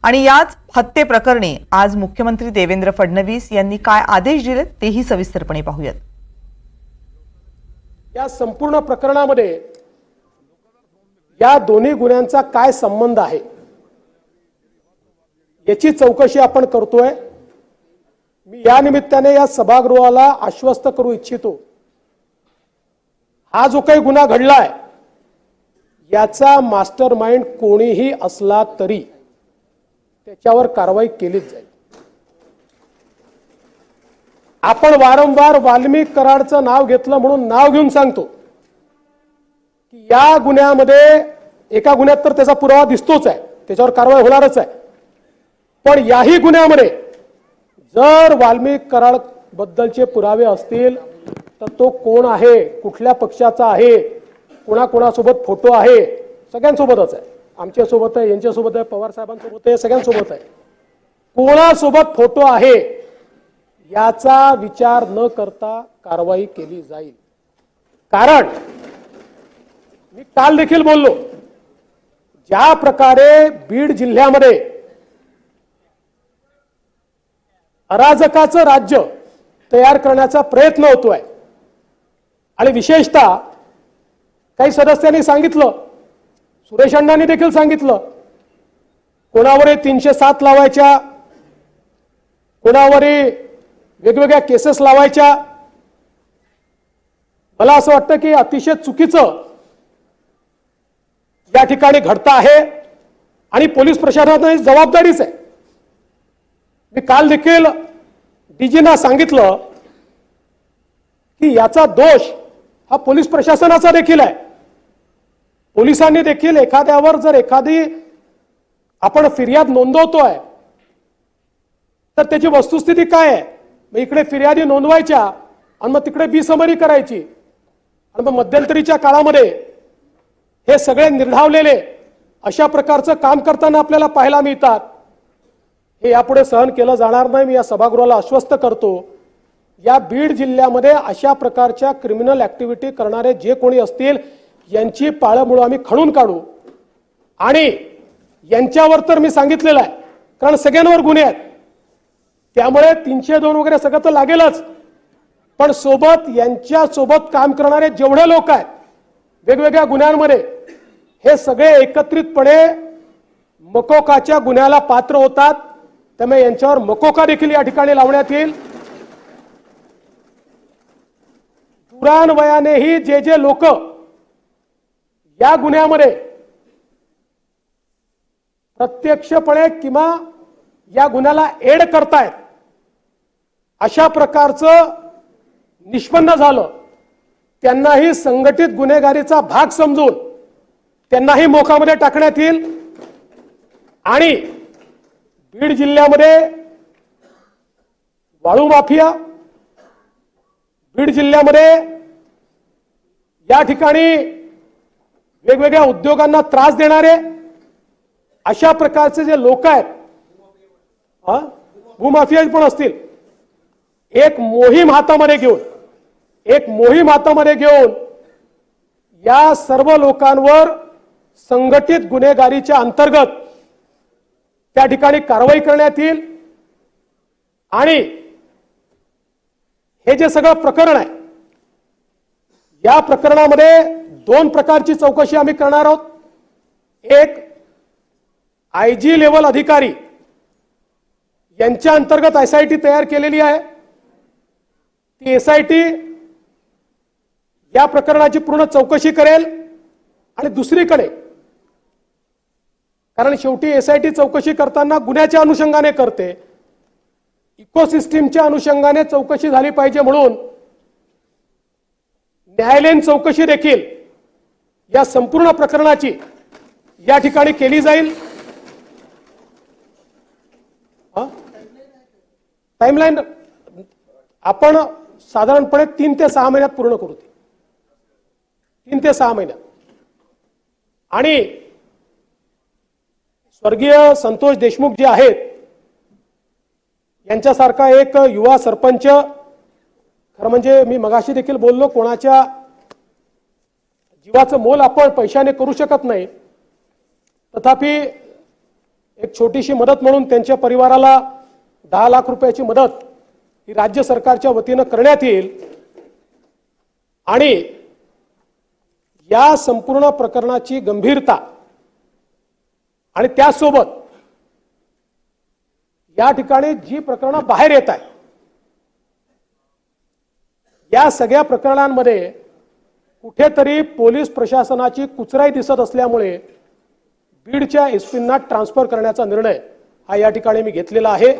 आणि याच हत्येप्रकरणी आज मुख्यमंत्री देवेंद्र फडणवीस यांनी काय आदेश दिले तेही सविस्तरपणे पाहूयात। या संपूर्ण प्रकरणामध्ये या दोन्ही गुन्ह्यांचा काय संबंध आहे याची चौकशी आपण करतोय। मी या निमित्ताने या सभागृहाला आश्वस्त करू इच्छितो, हा जो काही गुन्हा घडलाय याचा मास्टरमाइंड कोणीही असला तरी त्याच्यावर कारवाई केलीच जाईल। आपण वारंवार वाल्मिक कराडचं नाव घेतलं म्हणून नाव घेऊन सांगतो की या गुन्ह्यामध्ये एका गुन्ह्यात तर त्याचा पुरावा दिसतोच आहे, त्याच्यावर कारवाई होणारच आहे, पण याही गुन्ह्यामध्ये जर वाल्मिक कराड बद्दलचे पुरावे असतील तर तो कोण आहे, कुठल्या पक्षाचा आहे, कोणाकोणासोबत फोटो आहे, सगळ्यांसोबतच आहे, आमच्या सोबत आहे, यांच्या सोबत आहे, पवार साहेबांसोबत आहे, सगळ्यांसोबत आहे, कोणासोबत फोटो आहे याचा विचार न करता कारवाई केली जाईल। कारण मी काल देखील बोललो, ज्या प्रकारे बीड जिल्ह्यामध्ये अराजकाचं राज्य तयार करण्याचा प्रयत्न होतोय आणि विशेषतः काही सदस्यांनी सांगितलं, सुरेश अण्णांनी देखील सांगितलं, कोणावरही 307 लावायच्या, कोणावरही वेगवेगळ्या केसेस लावायच्या। मला असं वाटतं की अतिशय चुकीचं या ठिकाणी घडतं आहे आणि पोलीस प्रशासनाची जबाबदारीच आहे। मी काल देखील डीजींना सांगितलं की याचा दोष हा पोलीस प्रशासनाचा देखील आहे। पोलिसांनी देखील एखाद्यावर जर एखादी आपण फिर्याद नोंदवतोय तर त्याची वस्तुस्थिती काय आहे, मग इकडे फिर्यादी नोंदवायच्या आणि मग तिकडे बिसमरी करायची आणि मग मध्यंतरीच्या काळामध्ये हे सगळे निर्ढावलेले अशा प्रकारचं काम करताना आपल्याला पाहायला मिळतात। हे यापुढे सहन केलं जाणार नाही। मी या सभागृहाला आश्वस्त करतो, या बीड जिल्ह्यामध्ये अशा प्रकारच्या क्रिमिनल ऍक्टिव्हिटी करणारे जे कोणी असतील यांची पाळंमुळं आम्ही खणून काढू आणि यांच्यावर तर मी सांगितलेलं आहे, कारण सगळ्यांवर गुन्हे आहेत, त्यामुळे 302 वगैरे सगळं तर लागेलच, पण सोबत यांच्या सोबत काम करणारे जेवढे लोक आहेत वेगवेगळ्या गुन्ह्यांमध्ये हे सगळे एकत्रितपणे मकोकाच्या गुन्ह्याला पात्र होतात, त्यामुळे यांच्यावर मकोका देखील या ठिकाणी लावण्यात येईल। पुराणवयानेही जे जे लोक या गुन्ह्यामध्ये प्रत्यक्षपणे किंवा या गुन्ह्याला एड करतायत अशा प्रकारचं निष्पन्न झालं, त्यांनाही संघटित गुन्हेगारीचा भाग समजून त्यांनाही मोकामध्ये टाकण्यात येईल आणि बीड जिल्ह्यामध्ये वाळू माफिया, बीड जिल्ह्यामध्ये या ठिकाणी वेगवेगळ्या उद्योगांना त्रास देणारे अशा प्रकारचे जे लोक आहेत, भूमाफिया पण असतील, एक मोहीम हातामध्ये घेऊन या सर्व लोकांवर संघटित गुन्हेगारीच्या अंतर्गत त्या ठिकाणी कारवाई करण्यात येईल आणि हे जे सगळं प्रकरण आहे या प्रकरणामध्ये 2 प्रकारची चौकशी आम्ही करणार आहोत। एक आयजी लेवल अधिकारी यांच्या अंतर्गत एसआयटी तयार केलेली आहे, ती एसआयटी या प्रकरणाची पूर्ण चौकशी करेल आणि दुसरीकडे, कारण शेवटी एसआयटी चौकशी करताना गुन्ह्याच्या अनुषंगाने करते, इकोसिस्टीमच्या अनुषंगाने चौकशी झाली पाहिजे म्हणून न्यायालयीन चौकशी देखील या संपूर्ण प्रकरणाची या ठिकाणी केली जाईल। टाइमलाइन आपण साधारणपणे 3 ते 6 महिन्यात पूर्ण करू, 3 ते 6 महिन्यात। आणि स्वर्गीय संतोष देशमुख जे आहेत यांच्यासारखा एक युवा सरपंच, खरं म्हणजे मी मगाशी देखील बोललो, कोणाच्या जीवाचं मोल आपण पैशाने करू शकत नाही, तथापि एक छोटीशी मदत म्हणून त्यांच्या परिवाराला 10 लाख रुपयाची मदत ही राज्य सरकारच्या वतीनं करण्यात येईल आणि या संपूर्ण प्रकरणाची गंभीरता आणि त्यासोबत या ठिकाणी जी प्रकरणं बाहेर येत आहे या सगळ्या प्रकरणांमध्ये कुठेतरी पोलीस प्रशासनाची कुचराई दिसत असल्यामुळे बीडच्या एसपींना ट्रान्सफर करण्याचा निर्णय हा या ठिकाणी मी घेतलेला आहे।